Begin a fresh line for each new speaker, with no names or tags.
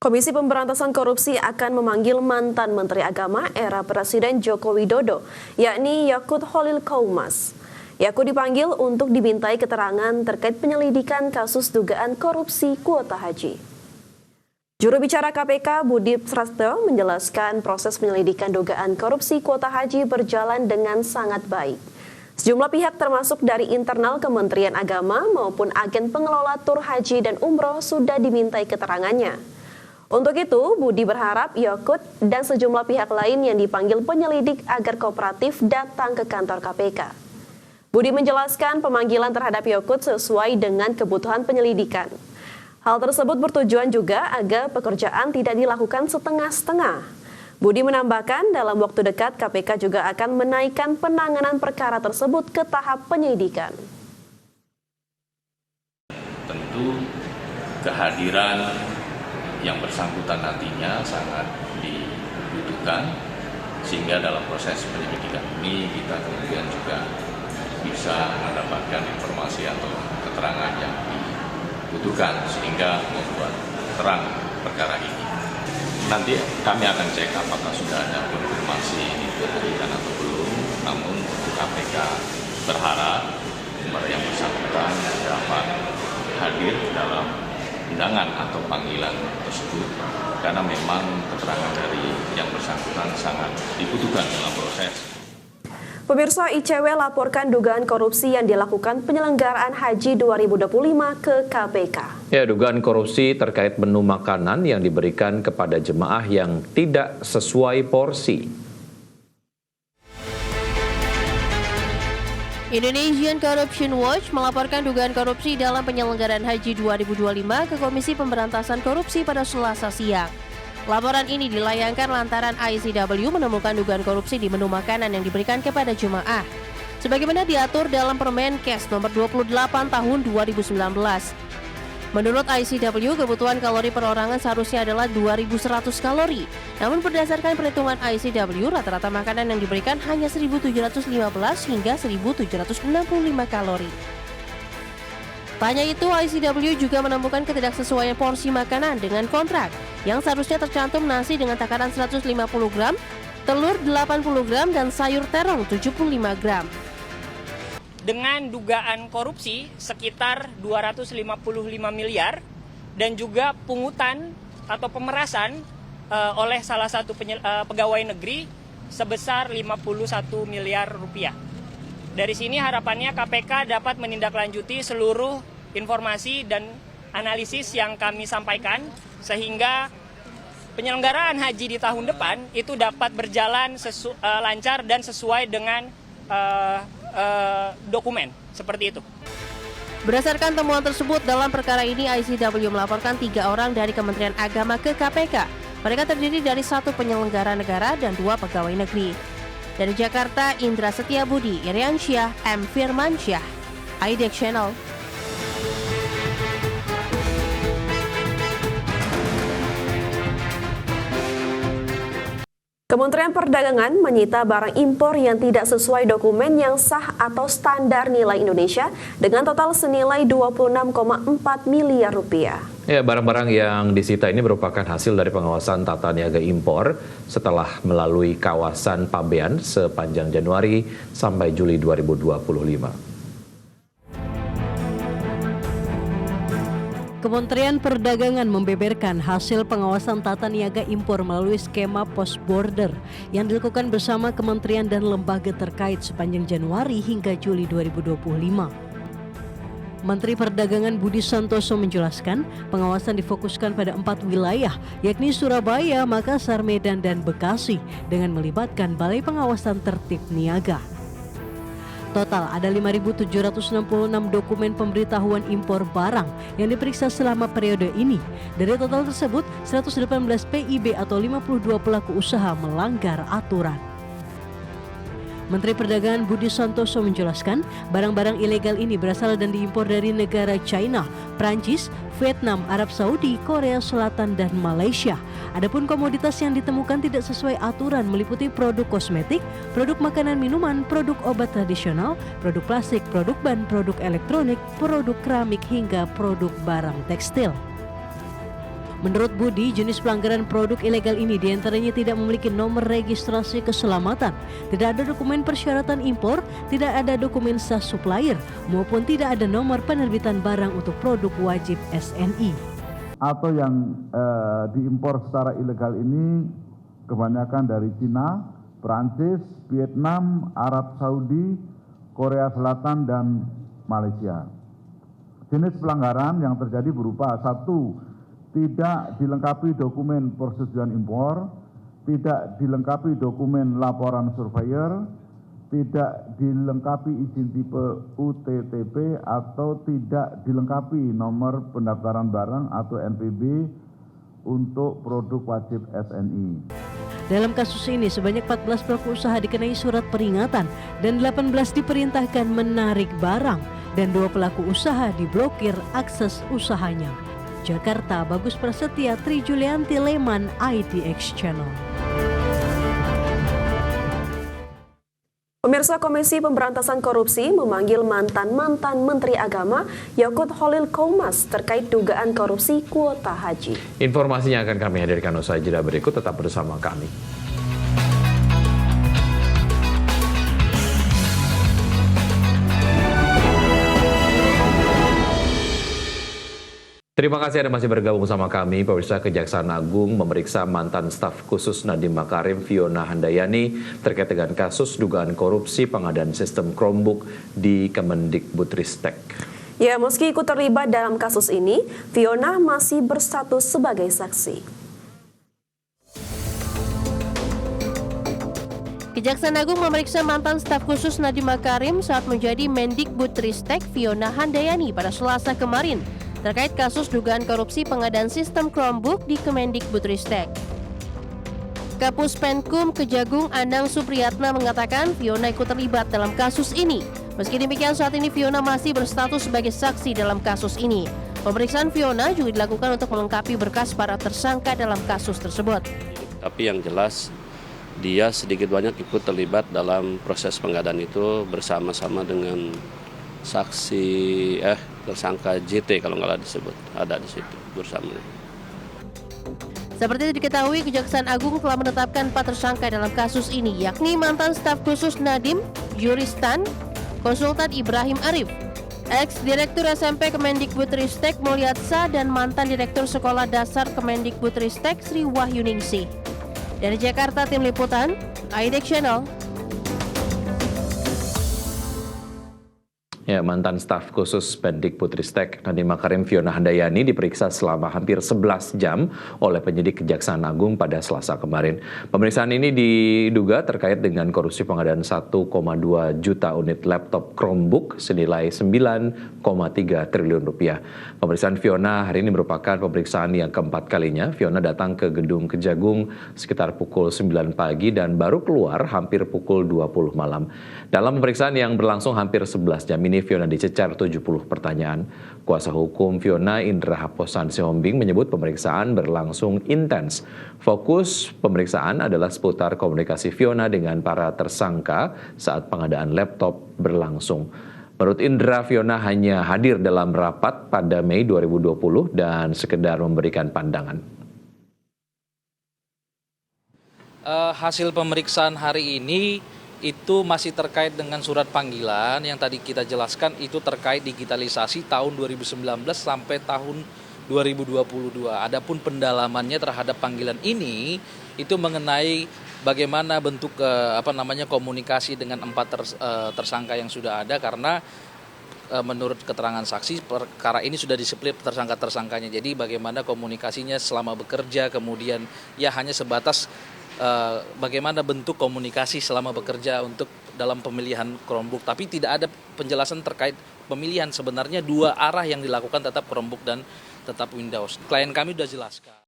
Komisi Pemberantasan Korupsi akan memanggil mantan Menteri Agama era Presiden Joko Widodo, yakni Yakut Holil Kaumas. Yakut dipanggil untuk dimintai keterangan terkait penyelidikan kasus dugaan korupsi kuota haji. Juru bicara KPK Budi Sastro menjelaskan proses penyelidikan dugaan korupsi kuota haji berjalan dengan sangat baik. Sejumlah pihak termasuk dari internal Kementerian Agama maupun agen pengelola tur haji dan umroh sudah dimintai keterangannya. Untuk itu, Budi berharap Yakut dan sejumlah pihak lain yang dipanggil penyelidik agar kooperatif datang ke kantor KPK. Budi menjelaskan pemanggilan terhadap Yakut sesuai dengan kebutuhan penyelidikan. Hal tersebut bertujuan juga agar pekerjaan tidak dilakukan setengah-setengah. Budi menambahkan dalam waktu dekat KPK juga akan menaikkan penanganan perkara tersebut ke tahap penyidikan.
Tentu kehadiran yang bersangkutan nantinya sangat dibutuhkan, sehingga dalam proses penyelidikan ini kita kemudian juga bisa mendapatkan informasi atau keterangan yang dibutuhkan sehingga membuat terang perkara ini. Nanti kami akan cek apakah sudah ada konfirmasi diberikan atau belum, namun KPK berharap yang bersangkutan dapat hadir dalam undangan atau panggilan tersebut karena memang keterangan dari yang bersangkutan sangat dibutuhkan dalam proses.
Pemirsa, ICW laporkan dugaan korupsi yang dilakukan penyelenggaraan Haji 2025 ke KPK.
Ya, dugaan korupsi terkait menu makanan yang diberikan kepada jemaah yang tidak sesuai porsi.
Indonesian Corruption Watch melaporkan dugaan korupsi dalam penyelenggaraan Haji 2025 ke Komisi Pemberantasan Korupsi pada Selasa siang. Laporan ini dilayangkan lantaran ICW menemukan dugaan korupsi di menu makanan yang diberikan kepada jemaah, sebagaimana diatur dalam Permenkes nomor 28 tahun 2019. Menurut ICW, kebutuhan kalori perorangan seharusnya adalah 2.100 kalori. Namun berdasarkan perhitungan ICW, rata-rata makanan yang diberikan hanya 1.715 hingga 1.765 kalori. Tak hanya itu, ICW juga menemukan ketidaksesuaian porsi makanan dengan kontrak, yang seharusnya tercantum nasi dengan takaran 150 gram, telur 80 gram, dan sayur terong 75 gram.
Dengan dugaan korupsi sekitar 255 miliar dan juga pungutan atau pemerasan oleh salah satu pegawai negeri sebesar 51 miliar rupiah. Dari sini harapannya KPK dapat menindaklanjuti seluruh informasi dan analisis yang kami sampaikan sehingga penyelenggaraan haji di tahun depan itu dapat berjalan lancar dan sesuai dengan dokumen seperti itu.
Berdasarkan temuan tersebut, dalam perkara ini ICW melaporkan 3 orang dari Kementerian Agama ke KPK. Mereka terdiri dari 1 penyelenggara negara dan 2 pegawai negeri. Dari Jakarta, Indra Setiabudi, Iriansyah, M. Firmansyah, IDEX Channel.
Kementerian Perdagangan menyita barang impor yang tidak sesuai dokumen yang sah atau standar nilai Indonesia dengan total senilai 26,4 miliar rupiah.
Ya, barang-barang yang disita ini merupakan hasil dari pengawasan tata niaga impor setelah melalui kawasan Pabean sepanjang Januari sampai Juli 2025.
Kementerian Perdagangan membeberkan hasil pengawasan tata niaga impor melalui skema post border yang dilakukan bersama kementerian dan lembaga terkait sepanjang Januari hingga Juli 2025. Menteri Perdagangan Budi Santoso menjelaskan pengawasan difokuskan pada 4 wilayah, yakni Surabaya, Makassar, Medan, dan Bekasi dengan melibatkan Balai Pengawasan Tertib Niaga. Total ada 5.766 dokumen pemberitahuan impor barang yang diperiksa selama periode ini. Dari total tersebut, 118 PIB atau 52 pelaku usaha melanggar aturan. Menteri Perdagangan Budi Santoso menjelaskan, barang-barang ilegal ini berasal dan diimpor dari negara China, Prancis, Vietnam, Arab Saudi, Korea Selatan, dan Malaysia. Adapun komoditas yang ditemukan tidak sesuai aturan meliputi produk kosmetik, produk makanan minuman, produk obat tradisional, produk plastik, produk ban, produk elektronik, produk keramik, hingga produk barang tekstil. Menurut Budi, jenis pelanggaran produk ilegal ini diantaranya tidak memiliki nomor registrasi keselamatan, tidak ada dokumen persyaratan impor, tidak ada dokumen sah supplier, maupun tidak ada nomor penerbitan barang untuk produk wajib SNI.
Atau yang diimpor secara ilegal ini kebanyakan dari Cina, Perancis, Vietnam, Arab Saudi, Korea Selatan, dan Malaysia. Jenis pelanggaran yang terjadi berupa 1. Tidak dilengkapi dokumen persetujuan impor, tidak dilengkapi dokumen laporan surveyor, tidak dilengkapi izin tipe UTTP, atau tidak dilengkapi nomor pendaftaran barang atau NPB untuk produk wajib SNI.
Dalam kasus ini, sebanyak 14 pelaku usaha dikenai surat peringatan dan 18 diperintahkan menarik barang dan 2 pelaku usaha diblokir akses usahanya. Jakarta, Bagus Prasetya, Tri Julianti Leman, IDX Channel.
Pemirsa, Komisi Pemberantasan Korupsi memanggil mantan Menteri Agama Yakut Holil Koumas terkait dugaan korupsi kuota haji.
Informasinya akan kami hadirkan usai jeda berikut, tetap bersama kami. Terima kasih Anda masih bergabung sama kami. Pemirsa, Kejaksaan Agung memeriksa mantan staf khusus Nadiem Makarim Fiona Handayani terkait dengan kasus dugaan korupsi pengadaan sistem Chromebook di Kemendikbudristek.
Ya, meski ikut terlibat dalam kasus ini, Fiona masih berstatus sebagai saksi.
Kejaksaan Agung memeriksa mantan staf khusus Nadiem Makarim saat menjadi Mendikbudristek Fiona Handayani pada Selasa kemarin terkait kasus dugaan korupsi pengadaan sistem Chromebook di Kemendikbudristek. Kapus Penkum Kejagung Anang Supriyatna mengatakan Fiona ikut terlibat dalam kasus ini. Meski demikian, saat ini Fiona masih berstatus sebagai saksi dalam kasus ini. Pemeriksaan Fiona juga dilakukan untuk melengkapi berkas para tersangka dalam kasus tersebut.
Tapi yang jelas dia sedikit banyak ikut terlibat dalam proses pengadaan itu bersama-sama dengan saksi tersangka JT kalau nggak disebut, ada di situ bersama.
Seperti diketahui, Kejaksaan Agung telah menetapkan 4 tersangka dalam kasus ini, yakni mantan staf khusus Nadiem, Juristan, konsultan Ibrahim Arif, ex-direktur SMP Kemendikbudristek Mulyatsa, dan mantan direktur Sekolah Dasar Kemendikbudristek Sri Wahyuningsih. Dari Jakarta, Tim Liputan, IDX Channel.
Ya, mantan staf khusus Mendikbudristek Nadiem Makarim Fiona Handayani diperiksa selama hampir 11 jam oleh penyidik Kejaksaan Agung pada Selasa kemarin. Pemeriksaan ini diduga terkait dengan korupsi pengadaan 1,2 juta unit laptop Chromebook senilai 9,3 triliun rupiah. Pemeriksaan Fiona hari ini merupakan pemeriksaan yang keempat kalinya. Fiona datang ke gedung Kejagung sekitar pukul 9 pagi dan baru keluar hampir pukul 20 malam. Dalam pemeriksaan yang berlangsung hampir 11 jam ini, Fiona dicecar 70 pertanyaan. Kuasa hukum Fiona, Indra Haposan Sihombing, menyebut pemeriksaan berlangsung intens. Fokus pemeriksaan adalah seputar komunikasi Fiona dengan para tersangka saat pengadaan laptop berlangsung. Menurut Indra, Fiona hanya hadir dalam rapat pada Mei 2020 dan sekedar memberikan pandangan.
Hasil pemeriksaan hari ini itu masih terkait dengan surat panggilan yang tadi kita jelaskan, itu terkait digitalisasi tahun 2019 sampai tahun 2022. Adapun pendalamannya terhadap panggilan ini itu mengenai bagaimana bentuk komunikasi dengan 4 tersangka yang sudah ada, karena menurut keterangan saksi perkara ini sudah display tersangka-tersangkanya. Jadi bagaimana komunikasinya selama bekerja, kemudian ya hanya sebatas bagaimana bentuk komunikasi selama bekerja untuk dalam pemilihan Chromebook, tapi tidak ada penjelasan terkait pemilihan. Sebenarnya 2 arah yang dilakukan, tetap Chromebook dan tetap Windows. Klien kami sudah jelaskan.